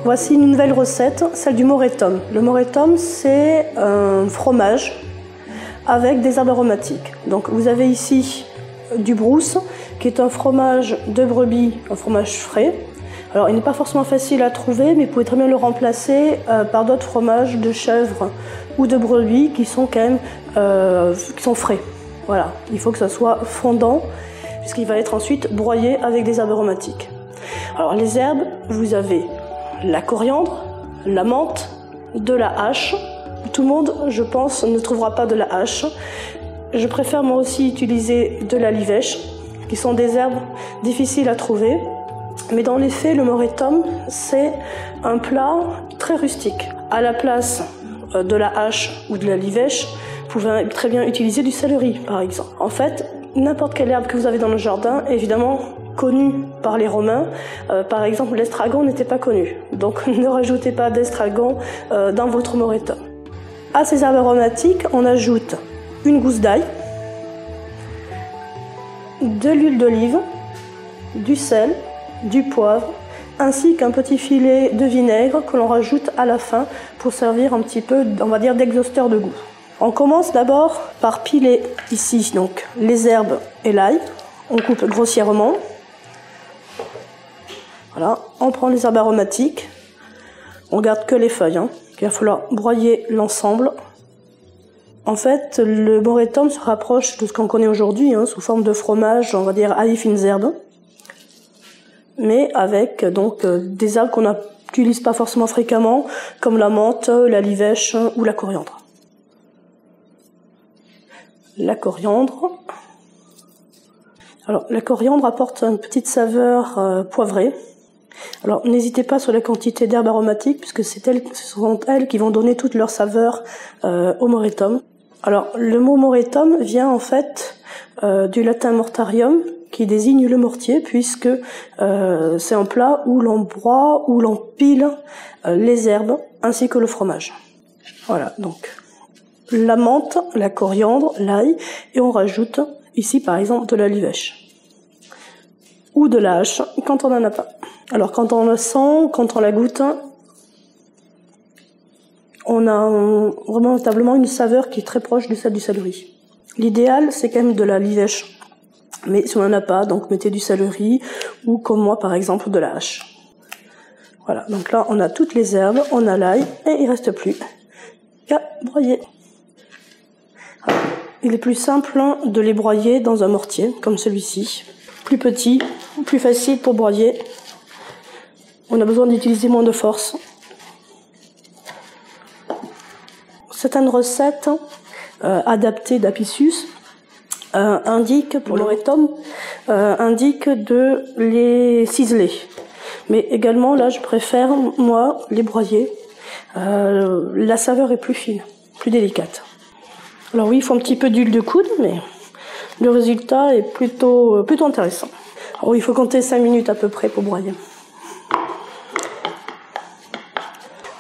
Voici une nouvelle recette, celle du moretum. Le moretum, c'est un fromage avec des herbes aromatiques. Donc vous avez ici du brousse, qui est un fromage de brebis, un fromage frais. Alors il n'est pas forcément facile à trouver, mais vous pouvez très bien le remplacer par d'autres fromages de chèvre ou de brebis qui sont quand même qui sont frais. Voilà, il faut que ça soit fondant, puisqu'il va être ensuite broyé avec des herbes aromatiques. Alors les herbes, vous avez la coriandre, la menthe, de la hache. Tout le monde, je pense, ne trouvera pas de la hache. Je préfère moi aussi utiliser de la livèche, qui sont des herbes difficiles à trouver. Mais dans les faits, le moretum, c'est un plat très rustique. À la place de la hache ou de la livèche, vous pouvez très bien utiliser du céleri, par exemple. En fait, n'importe quelle herbe que vous avez dans le jardin, évidemment, connue par les Romains. Par exemple, l'estragon n'était pas connu. Donc ne rajoutez pas d'estragon dans votre moretum. À ces herbes aromatiques, on ajoute une gousse d'ail, de l'huile d'olive, du sel, du poivre, ainsi qu'un petit filet de vinaigre que l'on rajoute à la fin pour servir un petit peu, on va dire, d'exhausteur de goût. On commence d'abord par piler ici donc les herbes et l'ail. On coupe grossièrement. Voilà, on prend les herbes aromatiques. On garde que les feuilles. Il va falloir broyer l'ensemble. En fait, le moretum se rapproche de ce qu'on connaît aujourd'hui, sous forme de fromage, on va dire à fines herbes, mais avec donc des herbes qu'on n'utilise pas forcément fréquemment, comme la menthe, la livèche ou la coriandre. La coriandre. Alors, la coriandre apporte une petite saveur poivrée. Alors, n'hésitez pas sur la quantité d'herbes aromatiques, puisque ce sont elles qui vont donner toute leur saveur au moretum. Alors, le mot moretum vient en fait du latin mortarium, qui désigne le mortier, puisque c'est un plat où l'on broie, où l'on pile les herbes, ainsi que le fromage. Voilà, donc la menthe, la coriandre, l'ail, et on rajoute ici par exemple de la livèche. Ou de la hache, quand on n'en a pas. Alors quand on la sent, quand on la goûte, on a véritablement une saveur qui est très proche de celle du céleri. L'idéal, c'est quand même de la livèche. Mais si on n'en a pas, donc mettez du céleri, ou comme moi par exemple de la hache. Voilà, donc là on a toutes les herbes, on a l'ail, et il ne reste plus qu'à broyer. Alors, il est plus simple de les broyer dans un mortier, comme celui-ci. Plus petit, plus facile pour broyer. On a besoin d'utiliser moins de force. Certaines recettes adaptées d'Apicius indiquent, pour le moretum, indiquent de les ciseler. Mais également, là, je préfère, moi, les broyer. La saveur est plus fine, plus délicate. Alors oui, il faut un petit peu d'huile de coude, mais le résultat est plutôt intéressant. Alors il faut compter 5 minutes à peu près pour broyer.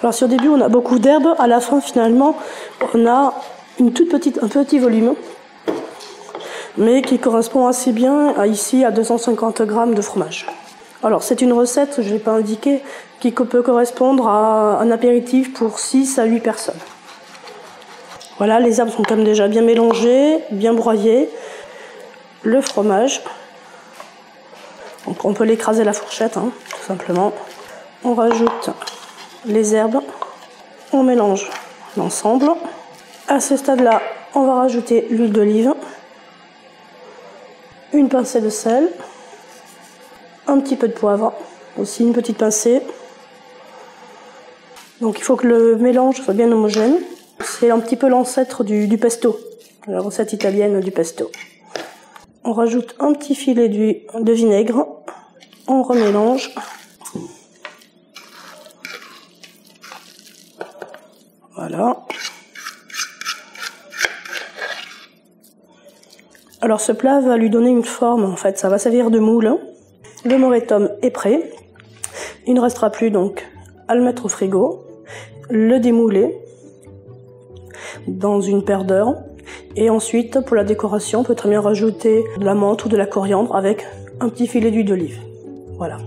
Alors si au début on a beaucoup d'herbes, à la fin finalement on a un petit volume, mais qui correspond assez bien ici à 250 grammes de fromage. Alors c'est une recette, je ne l'ai pas indiqué, qui peut correspondre à un apéritif pour 6 à 8 personnes. Voilà, les herbes sont quand même déjà bien mélangées, bien broyées. Le fromage, donc on peut l'écraser à la fourchette, tout simplement. On rajoute les herbes, on mélange l'ensemble. À ce stade-là, on va rajouter l'huile d'olive, une pincée de sel, un petit peu de poivre, aussi une petite pincée. Donc il faut que le mélange soit bien homogène. C'est un petit peu l'ancêtre du pesto, la recette italienne du pesto. On rajoute un petit filet de vinaigre, on remélange. Voilà. Alors ce plat va lui donner une forme, en fait, ça va servir de moule. Le moretum est prêt. Il ne restera plus donc à le mettre au frigo, le démouler dans une paire d'heures. Et ensuite, pour la décoration, on peut très bien rajouter de la menthe ou de la coriandre avec un petit filet d'huile d'olive. Voilà.